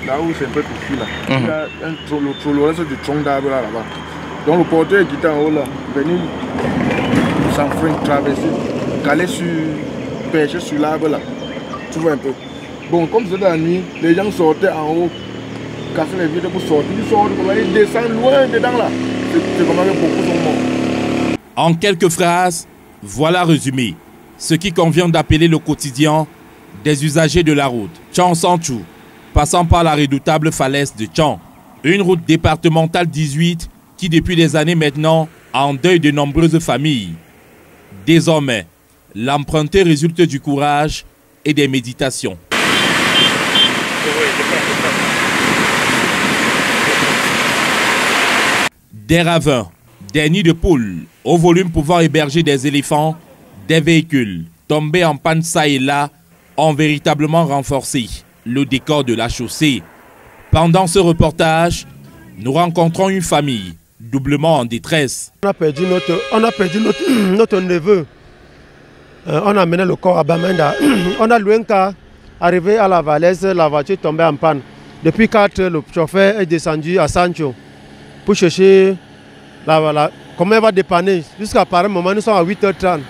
là où c'est un peu touché là. Il y a le trololès du tronc d'arbre là-bas. Donc le porteur qui était en haut là, venu s'enfreindre, traverser, caler sur, pêcher sur l'arbre là. Tu vois un peu. Bon, comme c'était la nuit, les gens sortaient en haut, cassaient les vitres pour sortir. Ils sortent, ils descendent loin dedans là. C'est comme ça que beaucoup sont morts. En quelques phrases, voilà résumé ce qui convient d'appeler le quotidien des usagers de la route Tchang-Sanchou, passant par la redoutable falaise de Tchang. Une route départementale 18 qui depuis des années maintenant endeuille de nombreuses familles. Désormais, l'emprunter résulte du courage et des méditations. Des ravins, des nids de poules, au volume pouvant héberger des éléphants, des véhicules tombés en panne ça et là ont véritablement renforcé le décor de la chaussée. Pendant ce reportage, nous rencontrons une famille doublement en détresse. On a perdu notre neveu. On a amené le corps à Bamenda. On a loué un car. Arrivé à la Valaise, la voiture tombée en panne. Depuis 4 heures, le chauffeur est descendu à Sancho pour chercher comment il va dépanner. Jusqu'à pareil moment, nous sommes à 8h30.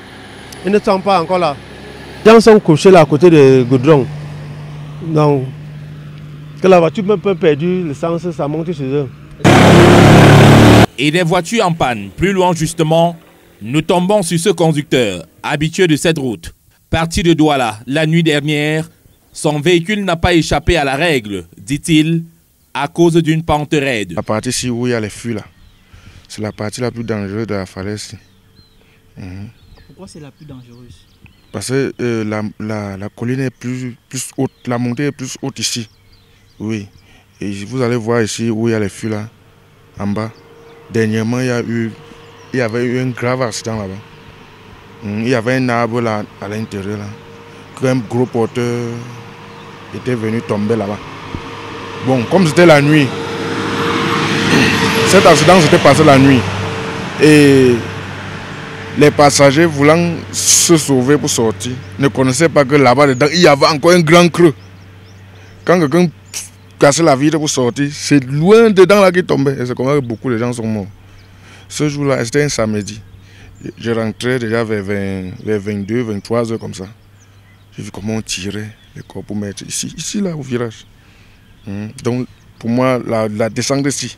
Ils ne sont pas encore là. Les gens sont couchés là à côté de goudron. Donc, que la voiture même peu perdue, l'essence, ça monte sur eux. Et des voitures en panne. Plus loin justement, nous tombons sur ce conducteur, habitué de cette route. Parti de Douala la nuit dernière, son véhicule n'a pas échappé à la règle, dit-il, à cause d'une pente raide. La partie ici où il y a les fûts là, c'est la partie la plus dangereuse de la falaise. Pourquoi c'est la plus dangereuse? Parce que la colline est plus haute, la montée est plus haute ici. Oui. Et vous allez voir ici où il y a les fûts là, en bas. Dernièrement, il y avait eu un grave accident là-bas. Il y avait un arbre là à l'intérieur là. Un gros porteur était venu tomber là-bas. Bon, comme c'était la nuit, cet accident s'était passé la nuit. Et les passagers voulant se sauver pour sortir ne connaissaient pas que là-bas dedans, il y avait encore un grand creux. Quand quelqu'un cassait la vitre pour sortir, c'est loin dedans là qu'il tombait. Et c'est comme ça que beaucoup de gens sont morts. Ce jour-là, c'était un samedi. Je rentrais déjà vers 22, 23 heures comme ça. J'ai vu comment on tirait les corps pour mettre ici là au virage. Donc pour moi, la descente ici,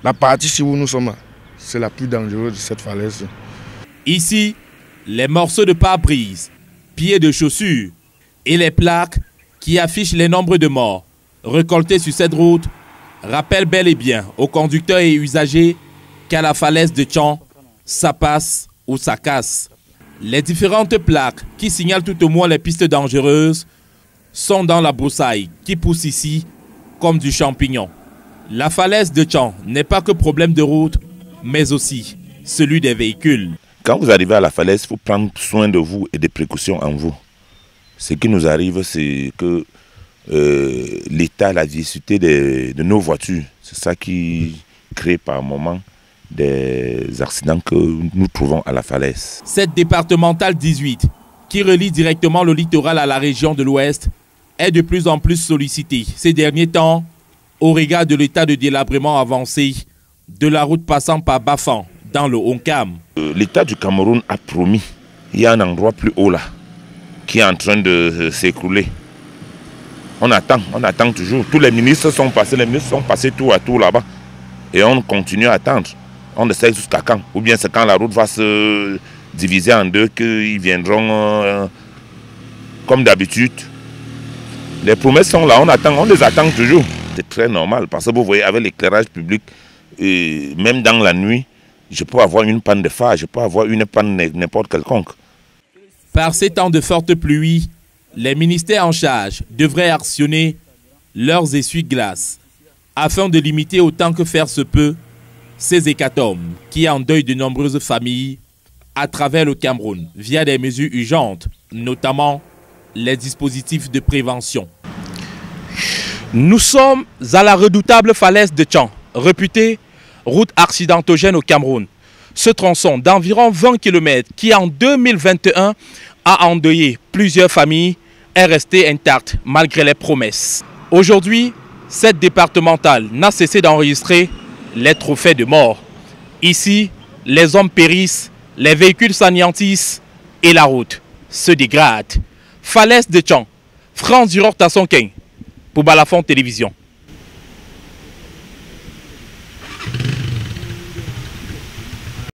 la partie ici où nous sommes là, c'est la plus dangereuse de cette falaise. Ici, les morceaux de pare-brise, pieds de chaussures et les plaques qui affichent les nombres de morts récoltés sur cette route rappellent bel et bien aux conducteurs et usagers qu'à la falaise de Tchang, ça passe ou ça casse. Les différentes plaques qui signalent tout au moins les pistes dangereuses sont dans la broussaille qui pousse ici comme du champignon. La falaise de Tchang n'est pas que problème de route, mais aussi celui des véhicules. Quand vous arrivez à la falaise, il faut prendre soin de vous et des précautions en vous. Ce qui nous arrive, c'est que l'état, la vivacité de nos voitures, c'est ça qui crée par moment des accidents que nous trouvons à la falaise. Cette départementale 18, qui relie directement le littoral à la région de l'Ouest, est de plus en plus sollicitée ces derniers temps au regard de l'état de délabrement avancé de la route passant par Bafan dans le Honkam. L'État du Cameroun a promis, il y a un endroit plus haut là, qui est en train de s'écrouler. On attend toujours. Tous les ministres sont passés tour à tour là-bas. Et on continue à attendre. On essaie jusqu'à quand? Ou bien c'est quand la route va se diviser en deux qu'ils viendront comme d'habitude. Les promesses sont là, on les attend toujours. C'est très normal parce que vous voyez, avec l'éclairage public, et même dans la nuit, je peux avoir une panne de phare, je peux avoir une panne n'importe quelconque. Par ces temps de fortes pluies, les ministères en charge devraient actionner leurs essuie-glaces afin de limiter autant que faire se peut ces hécatombes qui endeuillent de nombreuses familles à travers le Cameroun via des mesures urgentes, notamment les dispositifs de prévention. Nous sommes à la redoutable falaise de Tchang, réputée route accidentogène au Cameroun. Ce tronçon d'environ 20 km qui en 2021 a endeuillé plusieurs familles est resté intact malgré les promesses. Aujourd'hui, cette départementale n'a cessé d'enregistrer les trophées de mort. Ici, les hommes périssent, les véhicules s'anéantissent et la route se dégrade. Falaise de Tchang, France Duror Tassonkin, pour Balafon Télévision.